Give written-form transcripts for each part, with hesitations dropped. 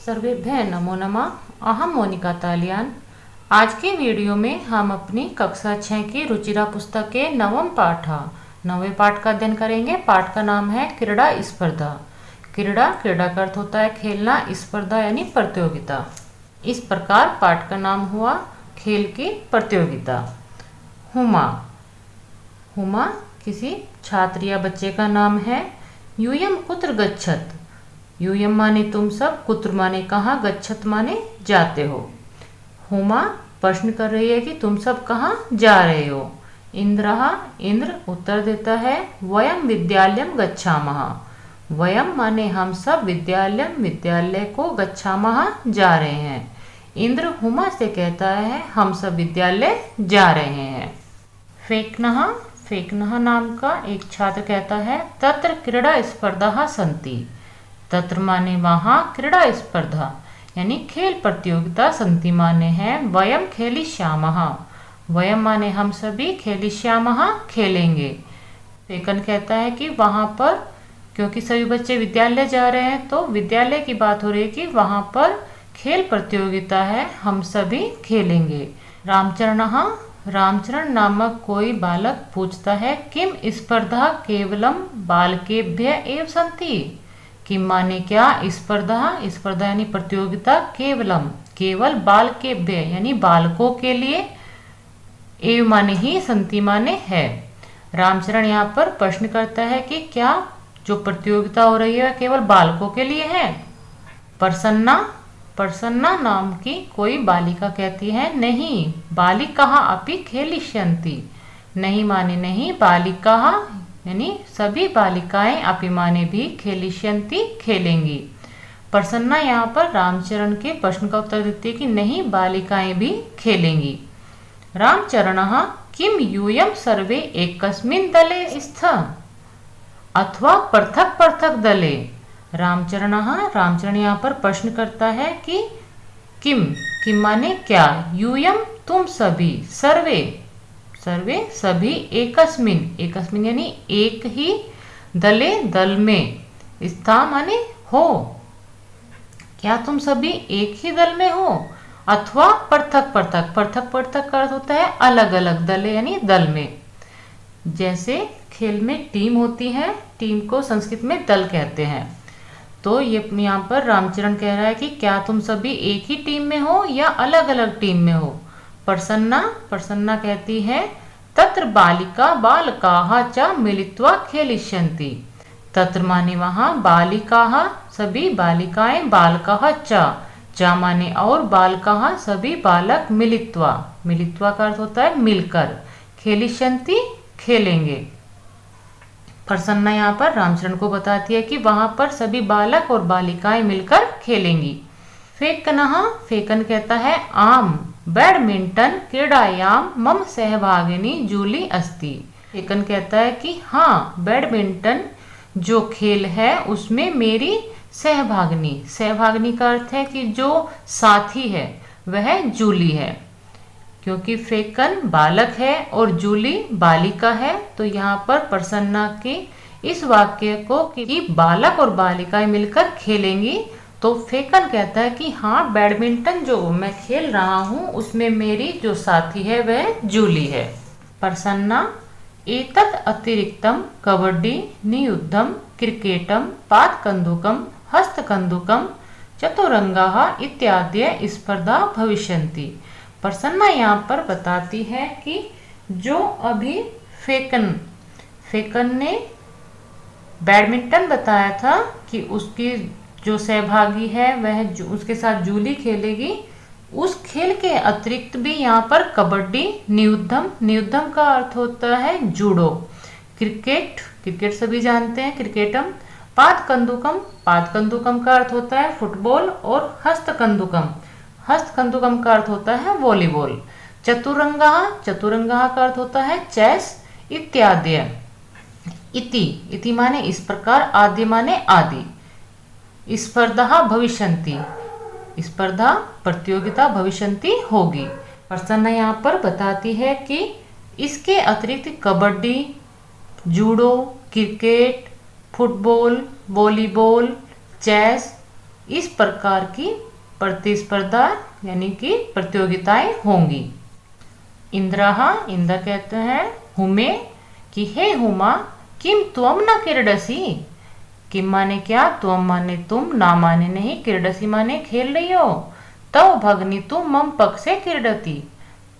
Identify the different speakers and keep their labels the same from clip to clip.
Speaker 1: सर्वेभ्यः नमो नमः। अहम मोनिका तालियान। आज के वीडियो में हम अपनी कक्षा 6 की रुचिरा पुस्तक के नवे पाठ का अध्ययन करेंगे। पाठ का नाम है क्रीड़ा स्पर्धा। क्रीड़ा का अर्थ होता है खेलना, स्पर्धा यानी प्रतियोगिता। इस प्रकार पाठ का नाम हुआ खेल की प्रतियोगिता। हुमा किसी छात्र या बच्चे का नाम है। यूयम कुत्र गच्छत। यूयम माने तुम सब, कुत्र माने कहाँ, गच्छत माने जाते हो। हुमा प्रश्न कर रही है कि तुम सब कहाँ जा रहे हो। इंद्र उत्तर देता है वयम विद्यालयम गच्छामः। वयम माने हम सब, विद्यालय को गच्छामः जा रहे हैं। इंद्र हुमा से कहता है हम सब विद्यालय जा रहे हैं। फेकनः नाम का एक छात्र कहता है तत्र क्रीड़ा स्पर्धा सन्ति। तत्र माने वहाँ, क्रीड़ा स्पर्धा यानी खेल प्रतियोगिता, सन्ति माने है वयम खेलिष्यामः। वयम माने हम सभी, खेलिष्यामः खेलेंगे। फेकन कहता है कि वहाँ पर, क्योंकि सभी बच्चे विद्यालय जा रहे हैं तो विद्यालय की बात हो रही है कि वहाँ पर खेल प्रतियोगिता है, हम सभी खेलेंगे। रामचरण नामक कोई बालक पूछता है किम स्पर्धा केवलम बालकेभ्य एव सन्ति। किम माने क्या, स्पर्धा यानी प्रतियोगिता, केवल बालकेभ्य यानी बालकों के लिए, एव माने ही, सन्ति माने है। रामचरण यहाँ पर प्रश्न करता है कि क्या जो प्रतियोगिता हो रही है केवल बालकों के लिए है। प्रसन्ना नाम की कोई बालिका कहती है नहीं, बालिका अपि खेलिष्यन्ति। नहीं माने नहीं, बालिका यानी सभी बालिकाएं, अपि माने भी, खेलिष्यन्ति खेलेंगी। प्रसन्ना यहाँ पर रामचरण के प्रश्न का उत्तर देती है कि नहीं, बालिकाएं भी खेलेंगी। रामचरणः किम यूयम सर्वे एकस्मिन् दले स्तः अथवा पृथक दले। रामचरण यहाँ पर प्रश्न करता है कि किम माने क्या, यूयम तुम सभी, सर्वे सभी, एकस्मिन यानी एक ही, दल में, स्था माने हो, क्या तुम सभी एक ही दल में हो, अथवा पृथक का अर्थ होता है अलग अलग, दले यानी दल में। जैसे खेल में टीम होती है, टीम को संस्कृत में दल कहते हैं। तो ये यहाँ पर रामचरण कह रहा है कि क्या तुम सभी एक ही टीम में हो या अलग अलग टीम में हो। प्रसन्ना कहती है तत्र बालिकाः च मिलित्वा खेलिष्यन्ति। तत्र माने वहाँ, बालिकाः सभी बालिकाएं, बालकाः च माने और, बालकाः सभी बालक, मिलित्वा का अर्थ होता है मिलकर, खेलिष्यन्ति खेलेंगे। प्रसन्ना यहाँ पर रामचरण को बताती है कि वहां पर सभी बालक और बालिकाएं मिलकर खेलेंगी। फेकन कहता है आम बैडमिंटन क्रीड़ायाम मम सहभागिनी जूली अस्ति। फेकन कहता है कि हाँ, बैडमिंटन जो खेल है उसमें मेरी सहभागिनी का अर्थ है कि जो साथी है वह जूली है। क्योंकि फेकन बालक है और जूली बालिका है, तो यहाँ पर प्रसन्ना के इस वाक्य को कि बालक और बालिकाएं मिलकर खेलेंगी, तो फेकन कहता है कि हाँ, बैडमिंटन जो मैं खेल रहा हूँ उसमें मेरी जो साथी है वह जूली है। प्रसन्ना एतत् अतिरिक्तम कबड्डी, नियुद्धम, क्रिकेटम, पादकन्दुकम, हस्तकन्दुकम, चतुरंगाः इत्यादि स्पर्धा भविष्यन्ति। प्रसन्ना यहाँ पर बताती है कि जो अभी फेकन ने बैडमिंटन बताया था कि उसकी जो सहभागी है वह उसके साथ जूली खेलेगी, उस खेल के अतिरिक्त भी यहाँ पर कबड्डी, नियुद्धम का अर्थ होता है जूडो, क्रिकेट सभी जानते हैं, क्रिकेटम, पादकन्दुकम का अर्थ होता है फुटबॉल, और हस्तकन्दुकम का अर्थ होता है वॉलीबॉल, चतुरंगा का अर्थ होता है चेस, इत्यादि। इति माने इस प्रकार, आदि माने आदि। स्पर्धा भविष्यन्ति, स्पर्धा प्रतियोगिता भविष्यन्ति होगी। प्रसन्ना यहाँ पर बताती है कि इसके अतिरिक्त kabaddi, judo, cricket, football, volleyball, chess इस प्रकार की प्रतिस्पर्धा यानी कि प्रतियोगिताएं होंगी। इंद्रः, इंद्र कहते हैं हुमे कि हे हुमा किम त्वम न क्रीडसी। किम माने क्या, त्वम माने तुम, ना माने नहीं, क्रीडसी माने खेल रही हो। तव भगनी तुम मम पक्षे क्रीडती।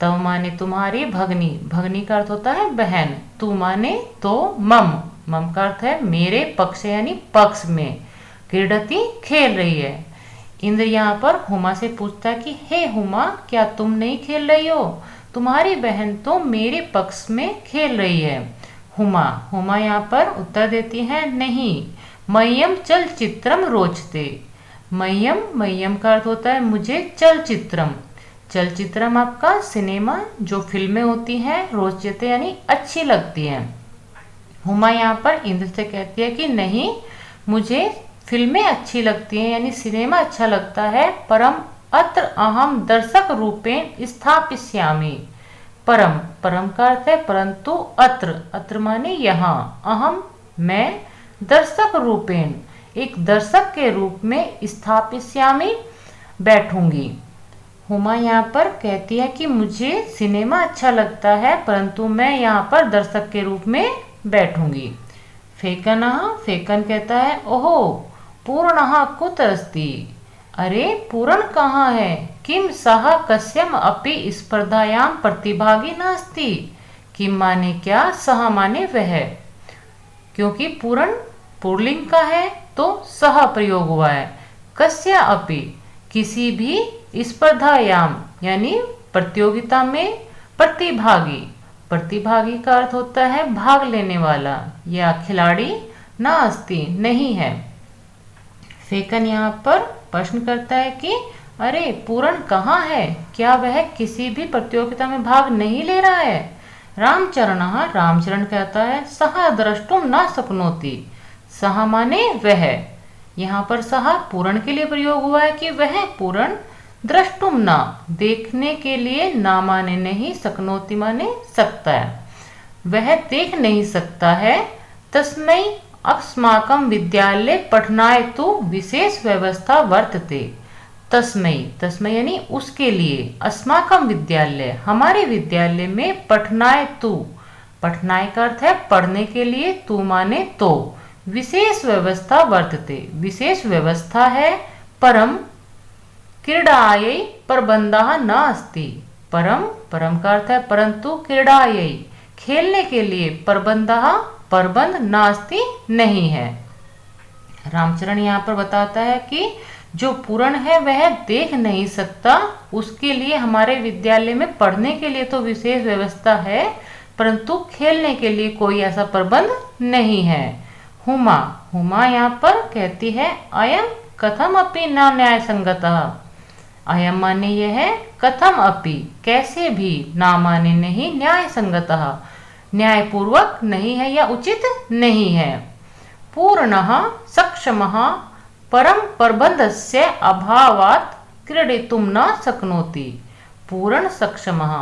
Speaker 1: तव माने तुम्हारी, भगनी, भगनी का अर्थ होता है बहन, तू माने तो, मम, मम का अर्थ है मेरे, पक्ष यानी पक्ष में, क्रीडती खेल रही है। इंद्र यहाँ पर हुमा से पूछता है कि हे हुमा क्या तुम नहीं खेल रही हो, तुम्हारी बहन तो मेरे पक्ष में खेल रही है। हुमा, हुमा यहाँ पर उत्तर देती है नहीं, मह्यम चलचित्रम रोचते। मह्यम, मह्यम का अर्थ होता है मुझे, चलचित्रम, चलचित्रम आपका सिनेमा, जो फिल्में होती हैं, रोचते यानी अच्छी लगती हैं। हुमा यहाँ पर इंद्र से कहती है कि नहीं, मुझे फिल्में अच्छी लगती हैं यानी सिनेमा अच्छा लगता है, परम अत्र अहम दर्शक रूपेण स्थापिष्यामि। परम, परम का अर्थ है परंतु, अत्र, अत्र माने यहाँ, अहम मैं, दर्शक रूपेण एक दर्शक के रूप में, स्थापिष्यामि बैठूंगी। हुमा यहाँ पर कहती है कि मुझे सिनेमा अच्छा लगता है परंतु मैं यहाँ पर दर्शक के रूप में बैठूंगी। फेकन, फेकन कहता है ओहो पूर्णः कुत्र अस्ति। अरे पूर्ण कहाँ है, किम सह कस्यम अपि स्पर्धायां प्रतिभागी नास्ति। किम माने क्या, सह माने वह, क्योंकि पूर्ण पुल्लिंग का है तो सह प्रयोग हुआ है। कस्य अपि किसी भी, स्पर्धायाम यानी प्रतियोगिता में, प्रतिभागी, प्रतिभागी का अर्थ होता है भाग लेने वाला या खिलाड़ी, ना अस्ति नहीं है। फेकन यहाँ पर प्रश्न करता है कि अरे पूर्ण कहाँ है, क्या वह किसी भी प्रतियोगिता में भाग नहीं ले रहा है। रामचरण, रामचरण कहता है सह द्रष्टुम न शक्नोति। सह माने वह, यहाँ पर सह पूर्ण के लिए प्रयोग हुआ है कि वह पूर्ण, द्रष्टुम न देखने के लिए, ना माने नहीं, शक्नोति माने सकता है, वह देख नहीं सकता है। तस्मै अस्माकं विद्यालय पठनाय तु विशेष व्यवस्था वर्तते। तस्मै, तस्मै यानी उसके लिए, अस्माकं विद्यालय हमारे विद्यालय में, पठनाय तु, पठनाय का अर्थ है पढ़ने के लिए, तू माने तो, विशेष व्यवस्था वर्तते विशेष व्यवस्था है। परम क्रीडायै प्रबंधः न अस्ति। परम, परम का अर्थ है परंतु, क्रीडायै खेलने के लिए, प्रबंधः प्रबंध, नास्ति नहीं है। रामचरण यहाँ पर बताता है कि जो पूर्ण है वह देख नहीं सकता, उसके लिए हमारे विद्यालय में पढ़ने के लिए तो विशेष व्यवस्था है परंतु खेलने के लिए कोई ऐसा प्रबंध नहीं है। हुमा, हुमा यहाँ पर कहती है अयम कथम अपि न न्याय संगतः। अयम माने यह है, कथम अपि कैसे भी, ना माने नहीं, न्याय संगतः न्यायपूर्वक नहीं है या उचित नहीं है। पूर्णः सक्षमः परम प्रबंधस्य अभावात् क्रीडितुं न शक्नोति। पूर्ण सक्षमः,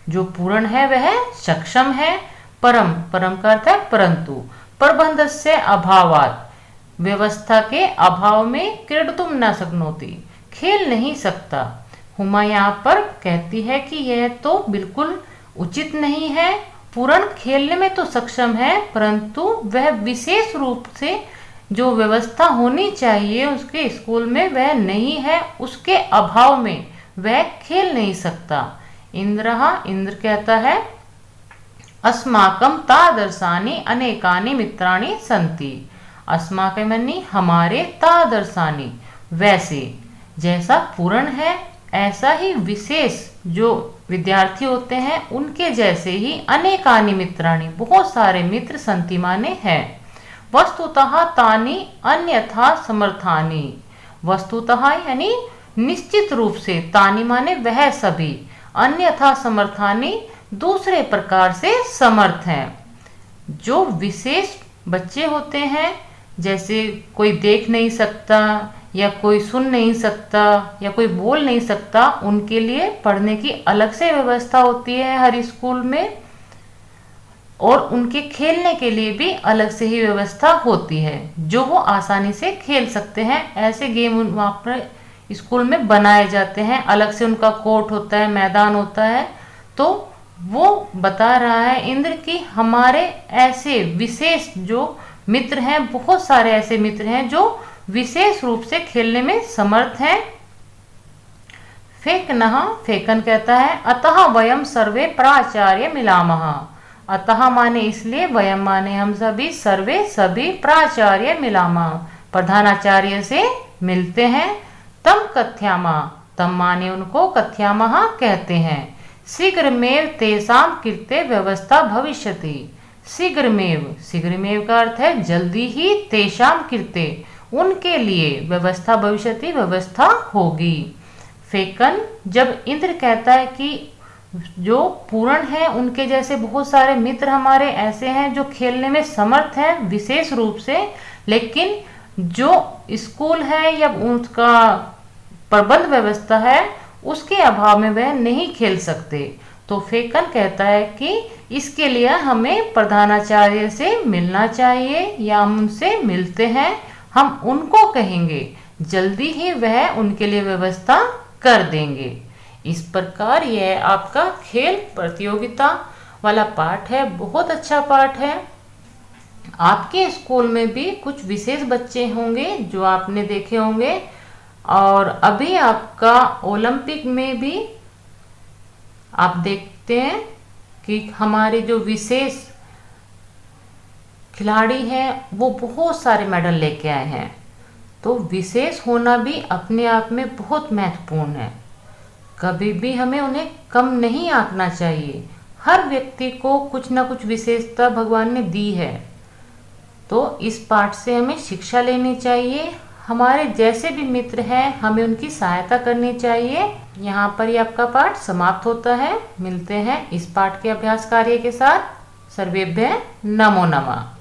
Speaker 1: जो पूर्ण है वह सक्षम है, परम, परम का अर्थ है परंतु, प्रबंधस्य अभावात् व्यवस्था के अभाव में, क्रीडितुं न शक्नोति खेल नहीं सकता। हुमा यहाँ पर कहती है कि यह तो बिल्कुल उचित नहीं है, पूर्ण खेलने में तो सक्षम है परंतु वह विशेष रूप से जो व्यवस्था होनी चाहिए उसके स्कूल में वह नहीं है, उसके अभाव में वह खेल नहीं सकता। इंद्रः, इंद्र कहता है अस्माकं तादर्शानि अनेकानि मित्राणि सन्ति। अस्माकं मनी हमारे, तादर्शानि वैसे, जैसा पूर्ण है ऐसा ही विशेष जो विद्यार्थी होते हैं उनके जैसे ही, अनेकानि मित्राणि बहुत सारे मित्र, सन्ति माने हैं। वस्तुतः तानि अन्यथा समर्थानि। वस्तुतः यानी निश्चित रूप से, तानि माने वह सभी, अन्यथा समर्थानि दूसरे प्रकार से समर्थ हैं। जो विशेष बच्चे होते हैं, जैसे कोई देख नहीं सकता या कोई सुन नहीं सकता या कोई बोल नहीं सकता, उनके लिए पढ़ने की अलग से व्यवस्था होती है हर स्कूल में। और उनके खेलने के लिए भी अलग से ही व्यवस्था होती है जो वो आसानी से खेल सकते हैं। ऐसे गेम वहाँ पर स्कूल में बनाए जाते हैं, अलग से उनका कोर्ट होता है, मैदान होता है। तो वो बता रहा है इंद्र कि हमारे ऐसे विशेष जो मित्र हैं, बहुत सारे ऐसे मित्र हैं जो विशेष रूप से खेलने में समर्थ हैं। फेकनः, फेकन कहता है अतः वयम सर्वे प्राचार्य मिलामः। अतः माने इसलिए, वयम माने हम सभी, सर्वे सभी, प्राचार्य मिलामः प्रधानाचार्य से मिलते हैं। तम कथ्यामा, तम माने उनको, कथ्यामः कहते हैं। शीघ्रमेव तेषां कृते व्यवस्था भविष्यति। शीघ्रमेव, शीघ्रमेव का अर्थ है जल्दी ही, तेषां कृते उनके लिए, व्यवस्था भविष्यति व्यवस्था होगी। फेकन, जब इंद्र कहता है कि जो पूर्ण है उनके जैसे बहुत सारे मित्र हमारे ऐसे हैं जो खेलने में समर्थ हैं विशेष रूप से, लेकिन जो स्कूल है या उसका प्रबंध व्यवस्था है उसके अभाव में वह नहीं खेल सकते। तो फेकन कहता है कि इसके लिए हमें प्रधानाचार्य से मिलना चाहिए या हम उनसे मिलते हैं, हम उनको कहेंगे, जल्दी ही वह उनके लिए व्यवस्था कर देंगे। इस प्रकार यह आपका खेल प्रतियोगिता वाला पाठ है, बहुत अच्छा पाठ है। आपके स्कूल में भी कुछ विशेष बच्चे होंगे जो आपने देखे होंगे, और अभी आपका ओलंपिक में भी आप देखते हैं कि हमारे जो विशेष खिलाड़ी हैं वो बहुत सारे मेडल लेके आए हैं। तो विशेष होना भी अपने आप में बहुत महत्वपूर्ण है, कभी भी हमें उन्हें कम नहीं आंकना चाहिए। हर व्यक्ति को कुछ ना कुछ विशेषता भगवान ने दी है, तो इस पाठ से हमें शिक्षा लेनी चाहिए। हमारे जैसे भी मित्र हैं हमें उनकी सहायता करनी चाहिए। यहाँ पर ही आपका पाठ समाप्त होता है। मिलते हैं इस पाठ के अभ्यास कार्य के साथ। सर्वेभ्यः नमो नमः।